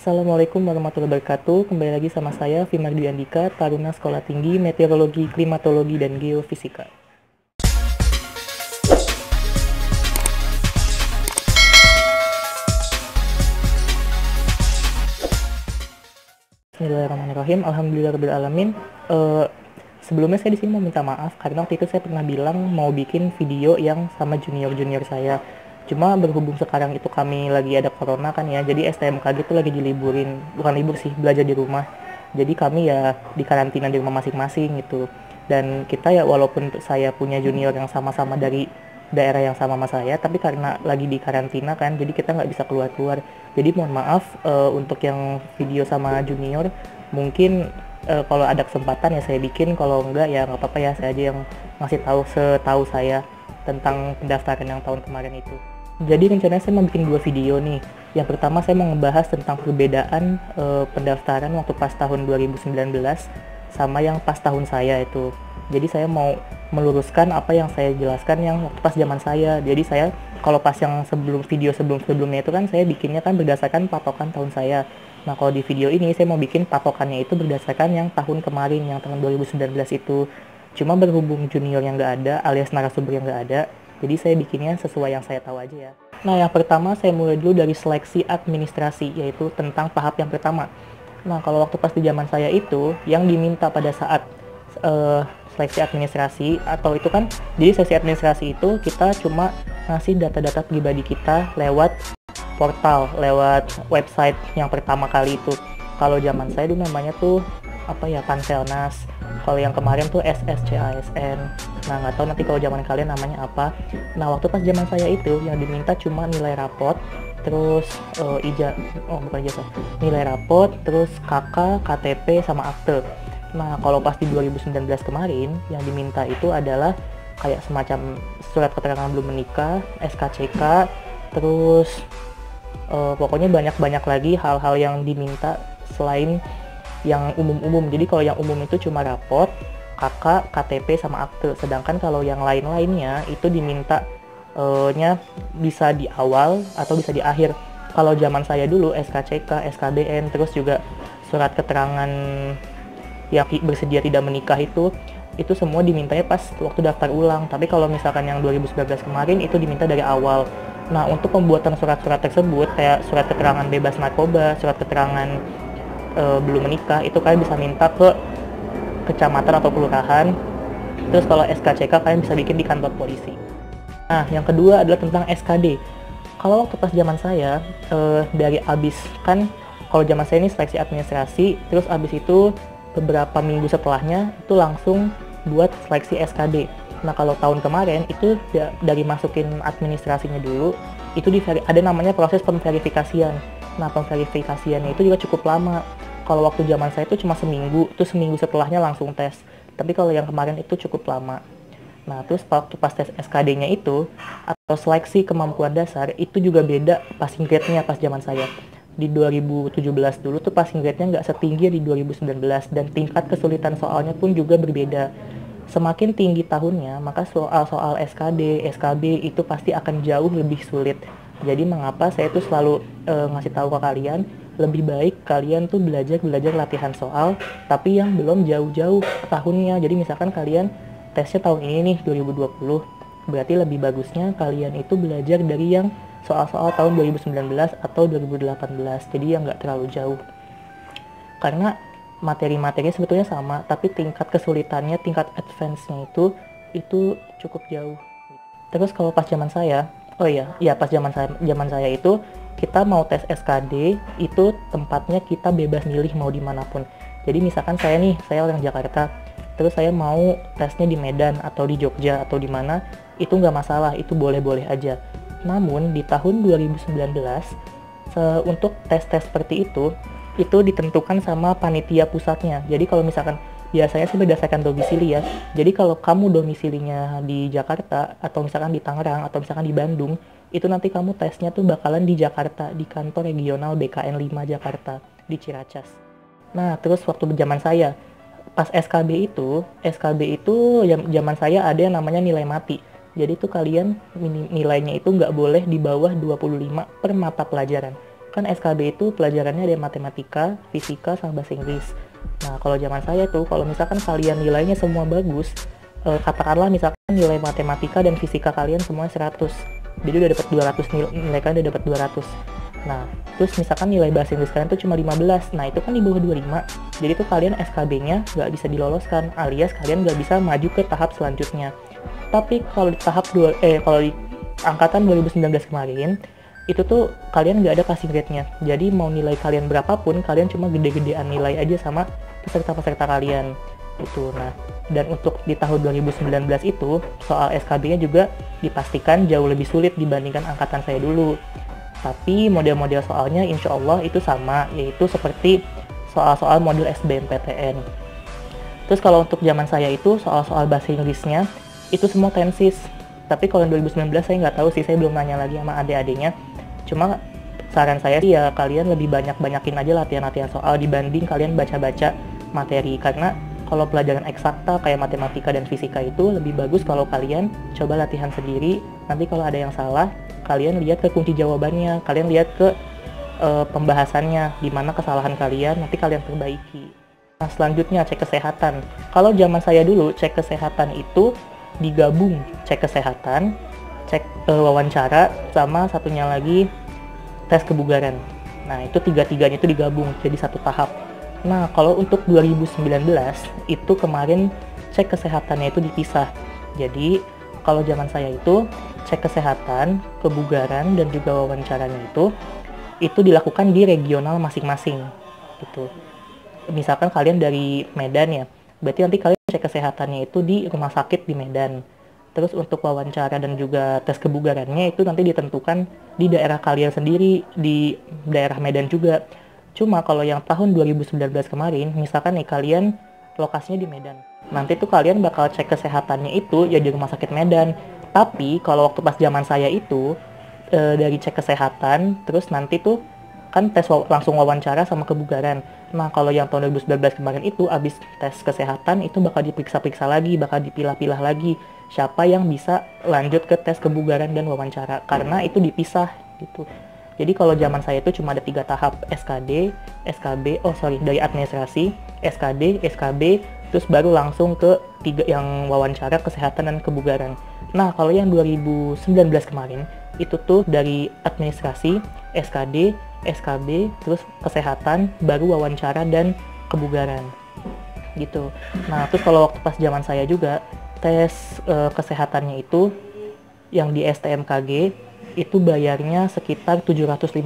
Assalamualaikum warahmatullahi wabarakatuh. Kembali lagi sama saya, Vimardi Andika, Taruna Sekolah Tinggi Meteorologi, Klimatologi, dan Geofisika. Bismillahirrahmanirrahim. Alhamdulillahirrahmanirrahim. Sebelumnya saya di sini mau minta maaf karena waktu itu saya pernah bilang mau bikin video yang sama junior-junior saya. Cuma berhubung sekarang itu kami lagi ada corona kan ya, jadi STMKG itu lagi diliburin, bukan libur sih, belajar di rumah. Jadi kami ya di karantina di rumah masing-masing gitu. Dan kita ya walaupun saya punya junior yang sama-sama dari daerah yang sama sama saya, tapi karena lagi di karantina kan, jadi kita nggak bisa keluar-keluar. Jadi mohon maaf untuk yang video sama junior, mungkin kalau ada kesempatan ya saya bikin, kalau enggak ya nggak apa-apa ya, saya aja yang ngasih tahu setahu saya tentang pendaftaran yang tahun kemarin itu. Jadi rencananya saya mau bikin 2 video nih. Yang pertama saya mau ngebahas tentang perbedaan pendaftaran waktu pas tahun 2019 sama yang pas tahun saya itu. Jadi saya mau meluruskan apa yang saya jelaskan yang waktu pas zaman saya. Jadi saya kalau pas yang sebelumnya itu kan saya bikinnya kan berdasarkan patokan tahun saya. Nah kalau di video ini saya mau bikin patokannya itu berdasarkan yang tahun kemarin, yang tahun 2019 itu. Cuma berhubung junior yang nggak ada alias narasumber yang nggak ada, jadi saya bikinnya sesuai yang saya tahu aja ya. Nah yang pertama saya mulai dulu dari seleksi administrasi, yaitu tentang tahap yang pertama. Nah kalau waktu pas di zaman saya itu, yang diminta pada saat seleksi administrasi atau itu kan, jadi seleksi administrasi itu kita cuma ngasih data-data pribadi kita lewat portal, lewat website yang pertama kali itu. Kalau zaman saya dulu namanya tuh apa ya, Panselnas. Kalau yang kemarin tuh SSCASN. Nah nggak tahu nanti kalau zaman kalian namanya apa. Nah waktu pas zaman saya itu yang diminta cuma nilai rapot, terus nilai rapot, terus KK, KTP sama akte. Nah kalau pas di 2019 kemarin yang diminta itu adalah kayak semacam surat keterangan belum menikah, SKCK, terus pokoknya banyak lagi hal-hal yang diminta selain yang umum-umum. Jadi kalau yang umum itu cuma rapot, KK, KTP sama akte. Sedangkan kalau yang lain-lainnya itu diminta nya bisa di awal atau bisa di akhir. Kalau zaman saya dulu SKCK, SKBN, terus juga surat keterangan yang bersedia tidak menikah itu semua dimintanya pas waktu daftar ulang. Tapi kalau misalkan yang 2019 kemarin itu diminta dari awal. Nah untuk pembuatan surat-surat tersebut kayak surat keterangan bebas narkoba, surat keterangan belum menikah, itu kalian bisa minta ke kecamatan atau kelurahan. Terus kalau SKCK kalian bisa bikin di kantor polisi. Nah yang kedua adalah tentang SKD. Kalau waktu pas zaman saya dari abis kan, kalau zaman saya ini seleksi administrasi, terus abis itu beberapa minggu setelahnya itu langsung buat seleksi SKD. Nah kalau tahun kemarin itu dari masukin administrasinya dulu, itu ada namanya proses pemverifikasian. Nah pemverifikasiannya itu juga cukup lama. Kalau waktu zaman saya itu cuma seminggu, itu seminggu setelahnya langsung tes. Tapi kalau yang kemarin itu cukup lama. Nah terus waktu pas tes SKD-nya itu atau seleksi kemampuan dasar itu juga beda passing grade-nya pas zaman saya. Di 2017 dulu tuh passing grade-nya nggak setinggi di 2019, dan tingkat kesulitan soalnya pun juga berbeda. Semakin tinggi tahunnya, maka soal-soal SKD, SKB itu pasti akan jauh lebih sulit. Jadi mengapa saya tuh selalu ngasih tahu ke kalian, lebih baik kalian tuh belajar latihan soal, tapi yang belum jauh-jauh tahunnya. Jadi misalkan kalian tesnya tahun ini nih 2020, berarti lebih bagusnya kalian itu belajar dari yang soal-soal tahun 2019 atau 2018. Jadi yang nggak terlalu jauh. Karena materi-materinya sebetulnya sama, tapi tingkat kesulitannya, tingkat advance-nya itu cukup jauh. Terus kalau pas zaman saya, pas zaman saya itu kita mau tes SKD itu tempatnya kita bebas milih mau dimanapun. Jadi misalkan saya orang Jakarta, terus saya mau tesnya di Medan atau di Jogja atau di mana, itu nggak masalah, itu boleh-boleh aja. Namun di tahun 2019 untuk tes-tes seperti itu ditentukan sama panitia pusatnya. Jadi kalau misalkan biasanya sih berdasarkan domisili ya. Jadi kalau kamu domisilinya di Jakarta atau misalkan di Tangerang atau misalkan di Bandung, itu nanti kamu tesnya tuh bakalan di Jakarta, di kantor regional BKN 5 Jakarta, di Ciracas. Nah, terus waktu zaman saya, pas SKB itu zaman saya ada yang namanya nilai mati. Jadi tuh kalian nilainya itu nggak boleh di bawah 25 per mata pelajaran. kan SKB itu pelajarannya ada matematika, fisika, sama bahasa Inggris. Nah, kalau zaman saya tuh, kalau misalkan kalian nilainya semua bagus, katakanlah misalkan nilai matematika dan fisika kalian semua 100, jadi udah dapat 200, nilai kalian udah dapat 200. Nah, terus misalkan nilai bahasa Inggris kalian tuh cuma 15, nah itu kan di bawah 25, jadi tuh kalian SKB-nya nggak bisa diloloskan, alias kalian nggak bisa maju ke tahap selanjutnya. Tapi kalau di kalau di angkatan 2019 kemarin, itu tuh kalian nggak ada passing grade-nya, jadi mau nilai kalian berapapun, kalian cuma gede-gedean nilai aja sama peserta-peserta kalian itu. Nah, dan untuk di tahun 2019 itu, soal SKB-nya juga dipastikan jauh lebih sulit dibandingkan angkatan saya dulu. Tapi model-model soalnya insya Allah itu sama, yaitu seperti soal-soal modul SBMPTN. Terus kalau untuk zaman saya itu, soal-soal bahasa Inggrisnya, itu semua tensis. Tapi kalau yang 2019 saya nggak tahu sih, saya belum nanya lagi sama adik-adiknya. Cuma saran saya sih ya, kalian lebih banyakin aja latihan-latihan soal dibanding kalian baca-baca materi. Karena kalau pelajaran eksakta kayak matematika dan fisika itu lebih bagus kalau kalian coba latihan sendiri. Nanti kalau ada yang salah, kalian lihat ke kunci jawabannya, kalian lihat ke pembahasannya, di mana kesalahan kalian, nanti kalian perbaiki. Nah, selanjutnya cek kesehatan. Kalau zaman saya dulu, cek kesehatan itu digabung cek kesehatan, cek wawancara, sama satunya lagi tes kebugaran. Nah, itu tiga-tiganya itu digabung jadi satu tahap. Nah, kalau untuk 2019 itu kemarin cek kesehatannya itu dipisah. Jadi, kalau zaman saya itu cek kesehatan, kebugaran, dan juga wawancaranya itu dilakukan di regional masing-masing gitu. Misalkan kalian dari Medan ya, berarti nanti kalian cek kesehatannya itu di rumah sakit di Medan. Terus untuk wawancara dan juga tes kebugarannya itu nanti ditentukan di daerah kalian sendiri, di daerah Medan juga. Cuma kalau yang tahun 2019 kemarin, misalkan nih kalian lokasinya di Medan, nanti tuh kalian bakal cek kesehatannya itu ya di rumah sakit Medan. Tapi kalau waktu pas zaman saya itu, dari cek kesehatan, terus nanti tuh kan langsung wawancara sama kebugaran. Nah, kalau yang tahun 2019 kemarin itu, abis tes kesehatan itu bakal diperiksa-periksa lagi, bakal dipilah-pilah lagi siapa yang bisa lanjut ke tes kebugaran dan wawancara, karena itu dipisah gitu. Jadi kalau zaman saya itu cuma ada 3 tahap, SKD, dari administrasi, SKD, SKB, terus baru langsung ke 3 yang wawancara, kesehatan, dan kebugaran. Nah, kalau yang 2019 kemarin, itu tuh dari administrasi, SKD, SKB, terus kesehatan, baru wawancara dan kebugaran gitu. Nah, terus kalau waktu pas zaman saya juga, tes kesehatannya itu yang di STMKG itu bayarnya sekitar 750.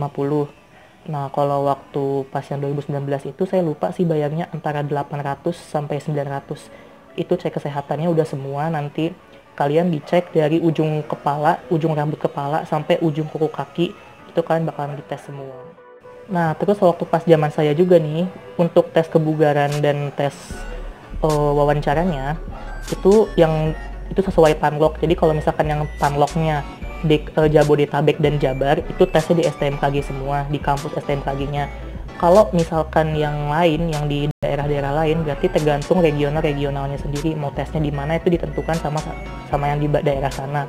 Nah, kalau waktu pas yang 2019 itu saya lupa sih bayarnya antara 800 sampai 900. Itu cek kesehatannya udah semua, nanti kalian dicek dari ujung kepala, ujung rambut kepala sampai ujung kuku kaki, itu kalian bakalan dites semua. Nah, terus waktu pas zaman saya juga nih, untuk tes kebugaran dan tes wawancaranya, itu sesuai panlok. Jadi kalau misalkan yang panloknya di Jabodetabek dan Jabar, itu tesnya di STMKG semua, di kampus STMKG-nya. Kalau misalkan yang lain, yang di daerah-daerah lain, berarti tergantung regionalnya sendiri, mau tesnya di mana itu ditentukan sama yang di daerah sana.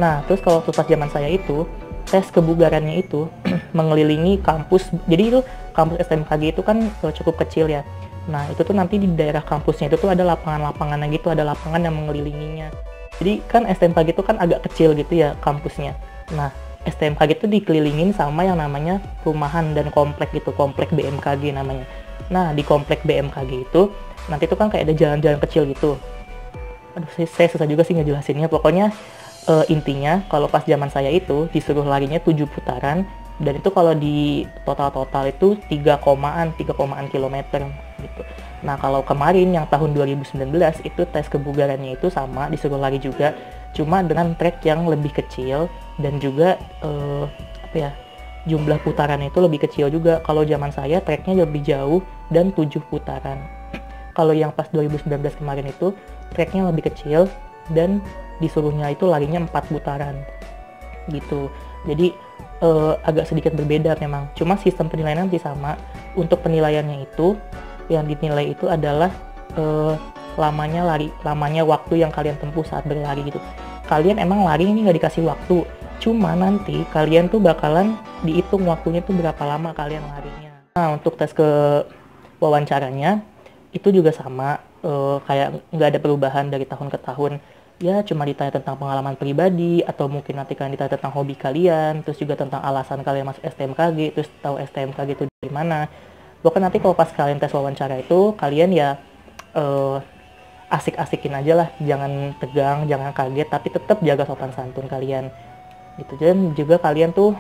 Nah, terus kalau pas zaman saya itu, tes kebugarannya itu mengelilingi kampus. Jadi itu kampus STMKG itu kan cukup kecil ya. Nah, itu tuh nanti di daerah kampusnya itu tuh ada lapangan-lapangannya gitu, ada lapangan yang mengelilinginya. Jadi kan STMKG itu kan agak kecil gitu ya kampusnya. Nah, STMKG itu dikelilingin sama yang namanya perumahan dan komplek gitu, komplek BMKG namanya. Nah, di komplek BMKG itu nanti itu kan kayak ada jalan-jalan kecil gitu. Aduh, saya susah juga sih ngejelasinnya. Pokoknya intinya kalau pas zaman saya itu disuruh larinya 7 putaran, dan itu kalau di total itu 3 kilometer gitu. Nah, kalau kemarin yang tahun 2019 itu tes kebugarannya itu sama, disuruh lari juga, cuma dengan trek yang lebih kecil dan juga jumlah putarannya itu lebih kecil juga. Kalau zaman saya treknya lebih jauh dan 7 putaran. Kalau yang pas 2019 kemarin itu treknya lebih kecil dan disuruhnya itu larinya 4 putaran gitu. Jadi agak sedikit berbeda memang. Cuma sistem penilaian nanti sama. Untuk penilaiannya itu yang dinilai itu adalah lamanya waktu yang kalian tempuh saat berlari gitu. Kalian emang lari ini nggak dikasih waktu, Cuma nanti kalian tuh bakalan dihitung waktunya tuh berapa lama kalian larinya. Nah, untuk tes ke wawancaranya itu juga sama, kayak nggak ada perubahan dari tahun ke tahun. Ya cuma ditanya tentang pengalaman pribadi, atau mungkin nanti kalian ditanya tentang hobi kalian, terus juga tentang alasan kalian masuk STMKG, terus tahu STMKG itu dari mana. Bahkan nanti kalau pas kalian tes wawancara itu, kalian ya asik-asikin aja lah, jangan tegang, jangan kaget, tapi tetap jaga sopan santun kalian gitu. Dan juga kalian tuh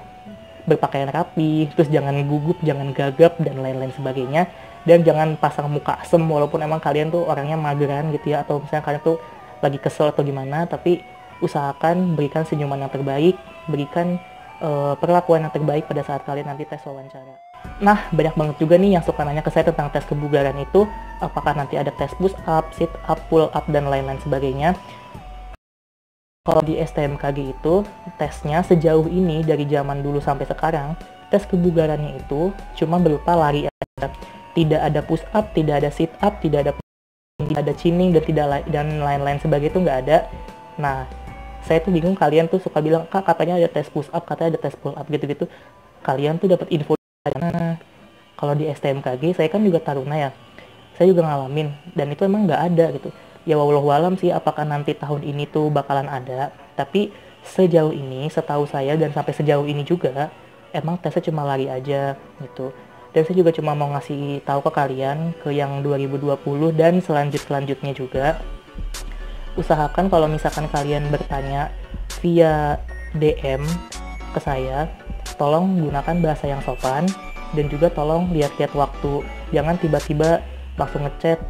berpakaian rapi, terus jangan gugup, jangan gagap, dan lain-lain sebagainya. Dan jangan pasang muka asem walaupun emang kalian tuh orangnya mageran gitu ya, atau misalnya kalian tuh lagi kesel atau gimana, tapi usahakan berikan senyuman yang terbaik, berikan perlakuan yang terbaik pada saat kalian nanti tes wawancara. Nah, banyak banget juga nih yang suka nanya ke saya tentang tes kebugaran itu, apakah nanti ada tes push up, sit up, pull up, dan lain-lain sebagainya. Kalau di STMKG itu, tesnya sejauh ini dari zaman dulu sampai sekarang, tes kebugarannya itu cuma berupa lari aja. Tidak ada push up, tidak ada sit up, tidak ada chinning, dan lain-lain sebagainya itu nggak ada. Nah, saya tuh bingung, kalian tuh suka bilang, Kak, katanya ada tes push up, katanya ada tes pull up, gitu-gitu. Kalian tuh dapat info. Nah, kalau di STMKG, saya kan juga taruna ya, saya juga ngalamin, dan itu emang nggak ada gitu. Ya wallahualam sih apakah nanti tahun ini tuh bakalan ada, tapi sejauh ini, setahu saya dan sampai sejauh ini juga, emang tesnya cuma lari aja gitu. Dan saya juga cuma mau ngasih tahu ke kalian, ke yang 2020 dan selanjutnya juga, usahakan kalau misalkan kalian bertanya via DM ke saya, tolong gunakan bahasa yang sopan, dan juga tolong lihat-lihat waktu. Jangan tiba-tiba langsung ngechat,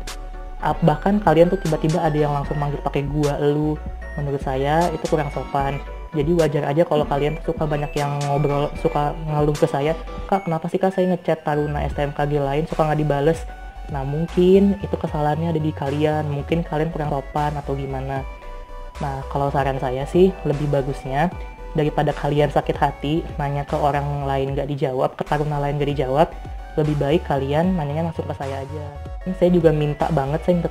bahkan kalian tuh tiba-tiba ada yang langsung manggil pakai gua, elu. Menurut saya itu kurang sopan. Jadi wajar aja kalau kalian suka banyak yang ngobrol, suka ngeluh ke saya, Kak, kenapa sih Kak saya ngechat taruna STMKG lain suka nggak dibales? Nah, mungkin itu kesalahannya ada di kalian, mungkin kalian kurang sopan atau gimana. Nah, kalau saran saya sih, lebih bagusnya daripada kalian sakit hati nanya ke orang lain gak dijawab, ke taruna lain gak dijawab, lebih baik kalian nanyanya langsung ke saya aja. Saya juga minta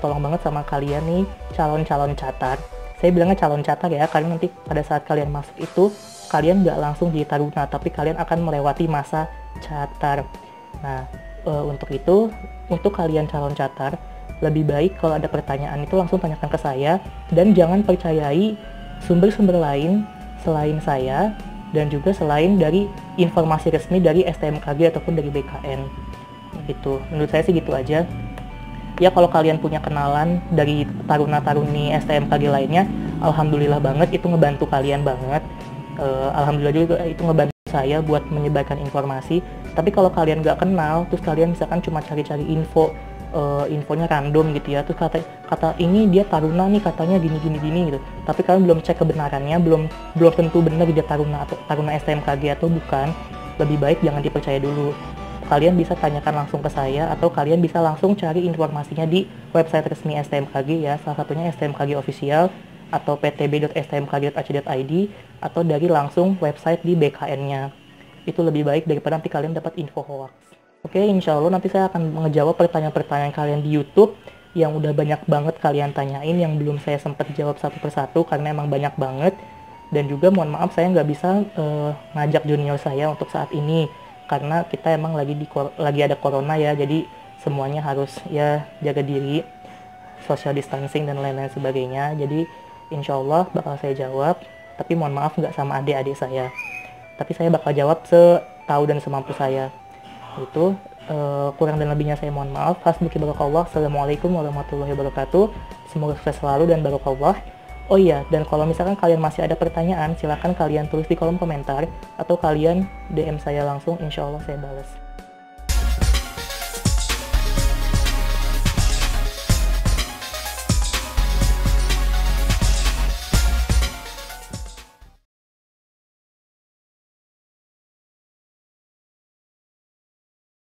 tolong banget sama kalian nih, calon-calon catar. Saya bilangnya calon catar ya, karena nanti pada saat kalian masuk itu, kalian gak langsung jadi taruna, tapi kalian akan melewati masa catar. Nah, untuk itu, untuk kalian calon catar, lebih baik kalau ada pertanyaan itu langsung tanyakan ke saya, dan jangan percayai sumber-sumber lain selain saya, dan juga selain dari informasi resmi dari STMKG ataupun dari BKN gitu. Menurut saya sih gitu aja ya. Kalau kalian punya kenalan dari taruna-taruni STMKG lainnya, alhamdulillah banget, itu ngebantu kalian banget. Alhamdulillah juga itu ngebantu saya buat menyebarkan informasi. Tapi kalau kalian nggak kenal, terus kalian misalkan cuma cari-cari infonya random gitu ya, terus kata ini dia taruna nih, katanya gini gitu, tapi kalian belum cek kebenarannya, belum tentu benar dia taruna atau taruna STMKG atau bukan, lebih baik jangan dipercaya dulu. Kalian bisa tanyakan langsung ke saya, atau kalian bisa langsung cari informasinya di website resmi STMKG ya, salah satunya STMKG official atau ptb.stmkg.ac.id, atau dari langsung website di BKN-nya. Itu lebih baik daripada nanti kalian dapat info hoax. Oke, insya Allah nanti saya akan ngejawab pertanyaan-pertanyaan kalian di YouTube yang udah banyak banget kalian tanyain, yang belum saya sempat jawab satu persatu karena emang banyak banget. Dan juga mohon maaf saya nggak bisa ngajak junior saya untuk saat ini, karena kita emang lagi ada corona ya, jadi semuanya harus ya jaga diri, social distancing dan lain-lain sebagainya. Jadi insya Allah bakal saya jawab, tapi mohon maaf nggak sama adik-adik saya. Tapi saya bakal jawab setahu dan semampu saya. Itu kurang dan lebihnya saya mohon maaf. Hasbuki barakallah. Assalamualaikum warahmatullahi wabarakatuh. Semoga sukses selalu dan barakallah. Oh iya, dan kalau misalkan kalian masih ada pertanyaan, silakan kalian tulis di kolom komentar, atau kalian DM saya langsung, insya Allah saya balas.